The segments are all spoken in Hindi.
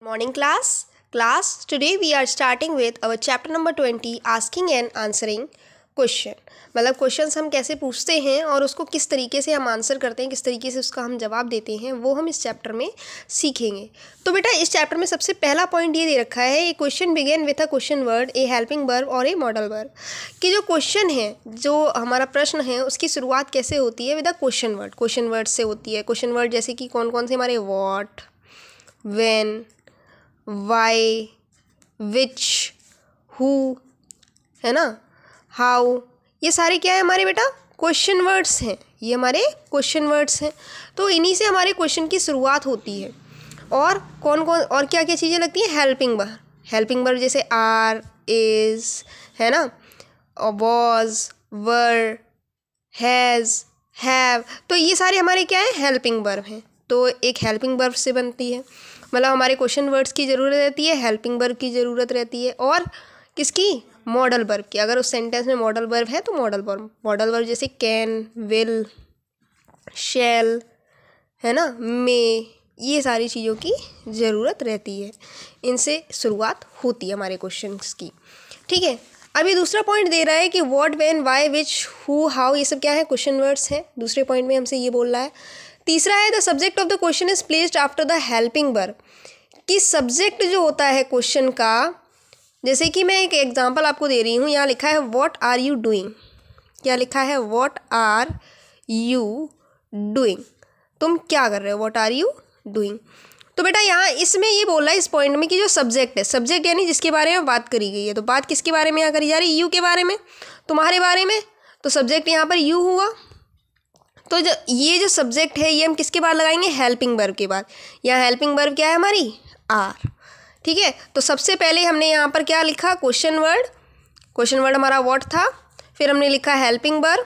Morning class today we are starting with our chapter number 20 asking and answering question। मतलब क्वेश्चंस हम कैसे पूछते हैं और उसको किस तरीके से हम आंसर करते हैं, किस तरीके से उसका हम जवाब देते हैं, वो हम इस चैप्टर में सीखेंगे। तो बेटा इस चैप्टर में सबसे पहला पॉइंट ये दे रखा है, a question begin with a question word, a helping verb और ए मॉडल वर्ब। कि जो क्वेश्चन है, जो हमारा प्रश्न है, उसकी शुरुआत कैसे होती है? With a question word. Question word से होती है। क्वेश्चन वर्ड जैसे कि कौन कौन से हमारे what, when, why, which, who, है ना, हाउ, ये सारे क्या है हमारे बेटा? क्वेश्चन वर्ड्स हैं। ये हमारे क्वेश्चन वर्ड्स हैं। तो इन्हीं से हमारे क्वेश्चन की शुरुआत होती है। और कौन कौन और क्या क्या चीज़ें लगती हैं? Helping verb. हेल्पिंग वर्ब जैसे आर, इज़, है ना, वॉज, वर, हैज़, हैव। तो ये सारे हमारे क्या है? हेल्पिंग वर्ब हैं। तो एक हेल्पिंग वर्ब से बनती है, मतलब हमारे क्वेश्चन वर्ड्स की ज़रूरत रहती है, हेल्पिंग वर्ब की ज़रूरत रहती है, और किसकी? मॉडल वर्ब की। अगर उस सेंटेंस में मॉडल वर्ब है तो मॉडल वर्ब जैसे कैन, विल, शैल, है ना, मे, ये सारी चीज़ों की ज़रूरत रहती है। इनसे शुरुआत होती है हमारे क्वेश्चंस की। ठीक है, अभी दूसरा पॉइंट दे रहा है कि what, when, why, which, who, how, ये सब क्या है? क्वेश्चन वर्ड्स हैं। दूसरे पॉइंट में हमसे ये बोल रहा है। तीसरा है the subject of the question is placed after the helping verb. कि सब्जेक्ट जो होता है क्वेश्चन का, जैसे कि मैं एक एग्जांपल आपको दे रही हूँ। यहाँ लिखा है व्हाट आर यू डूइंग। क्या लिखा है? What are you doing. तुम क्या कर रहे हो? What are you doing. तो बेटा यहाँ इसमें ये बोल रहा है इस पॉइंट में कि जो सब्जेक्ट है, सब्जेक्ट यानी जिसके बारे में बात करी गई है। तो बात किसके बारे में यहाँ करी जा रही है? यू के बारे में, तुम्हारे बारे में। तो सब्जेक्ट यहाँ पर यू हुआ। तो ये जो सब्जेक्ट है ये हम किसके बाद लगाएंगे? हेल्पिंग वर्ब के बाद। यहाँ हेल्पिंग वर्ब क्या है हमारी? आर। ठीक है, तो सबसे पहले हमने यहाँ पर क्या लिखा? Question word. क्वेश्चन वर्ड हमारा व्हाट था। फिर हमने लिखा हेल्पिंग वर्ब।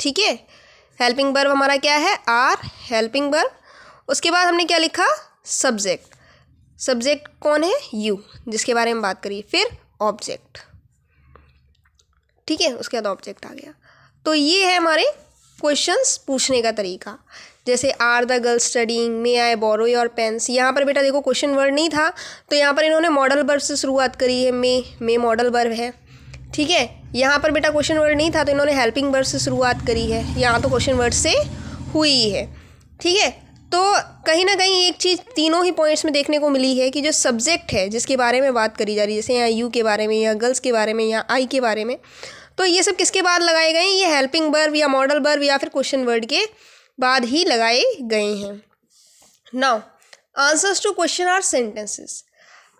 ठीक है, हेल्पिंग वर्ब हमारा क्या है? Are, helping verb. उसके बाद हमने क्या लिखा? सब्जेक्ट। सब्जेक्ट कौन है? यू, जिसके बारे में बात करिए। फिर ऑब्जेक्ट। ठीक है, उसके बाद ऑब्जेक्ट आ गया। तो ये है हमारे क्वेश्चंस पूछने का तरीका। जैसे are the girl studying, may I borrow your pens. यहाँ पर बेटा देखो क्वेश्चन वर्ड नहीं था, तो यहाँ पर इन्होंने मॉडल वर्ब से शुरुआत करी है। मे मॉडल वर्ब है। ठीक है, यहाँ पर बेटा क्वेश्चन वर्ड नहीं था तो इन्होंने हेल्पिंग वर्ब से शुरुआत करी है। यहाँ तो क्वेश्चन वर्ड से हुई है। ठीक है, तो कहीं ना कहीं एक चीज़ तीनों ही पॉइंट्स में देखने को मिली है कि जो सब्जेक्ट है जिसके बारे में बात करी जा रही है, जैसे यहाँ यू के बारे में, या गर्ल्स के बारे में, या आई के बारे में, तो ये सब किसके बाद लगाए गए हैं? ये हेल्पिंग वर्ब या मॉडल वर्ब या फिर क्वेश्चन वर्ड के बाद ही लगाए गए हैं। Now answers to question are sentences.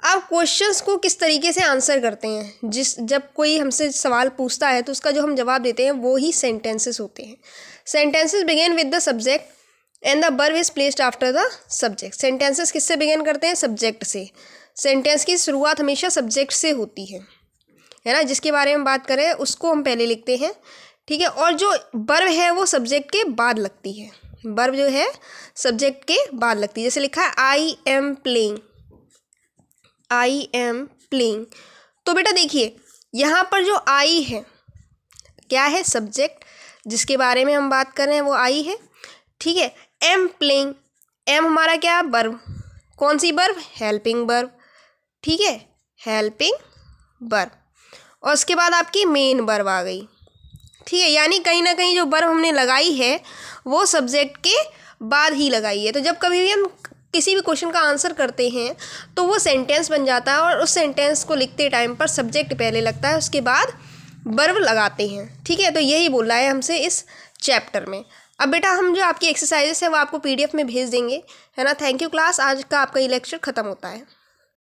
अब क्वेश्चंस को किस तरीके से आंसर करते हैं? जब कोई हमसे सवाल पूछता है तो उसका जो हम जवाब देते हैं वो ही सेंटेंसेस होते हैं। Sentences begin with the subject and the verb is placed after the subject. Sentences किससे बिगिन करते हैं? सब्जेक्ट से। सेंटेंस की शुरुआत हमेशा सब्जेक्ट से होती है ना, जिसके बारे में बात करें उसको हम पहले लिखते हैं। ठीक है, और जो वर्ब है वो सब्जेक्ट के बाद लगती है। वर्ब जो है सब्जेक्ट के बाद लगती है। जैसे लिखा है I am playing, I am playing. तो बेटा देखिए यहाँ पर जो आई है क्या है? सब्जेक्ट, जिसके बारे में हम बात कर रहे हैं वो आई है। ठीक है, एम प्लेइंग, एम हमारा क्या है? वर्ब। कौन सी वर्ब? Helping verb. ठीक है, हेल्पिंग वर्ब। और उसके बाद आपकी मेन वर्ब आ गई। ठीक है, यानी कहीं ना कहीं जो वर्ब हमने लगाई है वो सब्जेक्ट के बाद ही लगाई है। तो जब कभी भी हम किसी भी क्वेश्चन का आंसर करते हैं तो वो सेंटेंस बन जाता है, और उस सेंटेंस को लिखते टाइम पर सब्जेक्ट पहले लगता है, उसके बाद वर्ब लगाते हैं। ठीक है, तो यही बोल रहा है हमसे इस चैप्टर में। अब बेटा हम जो आपकी एक्सरसाइजेस है वो आपको PDF में भेज देंगे, है ना। थैंक यू क्लास, आज का आपका ये लेक्चर ख़त्म होता है।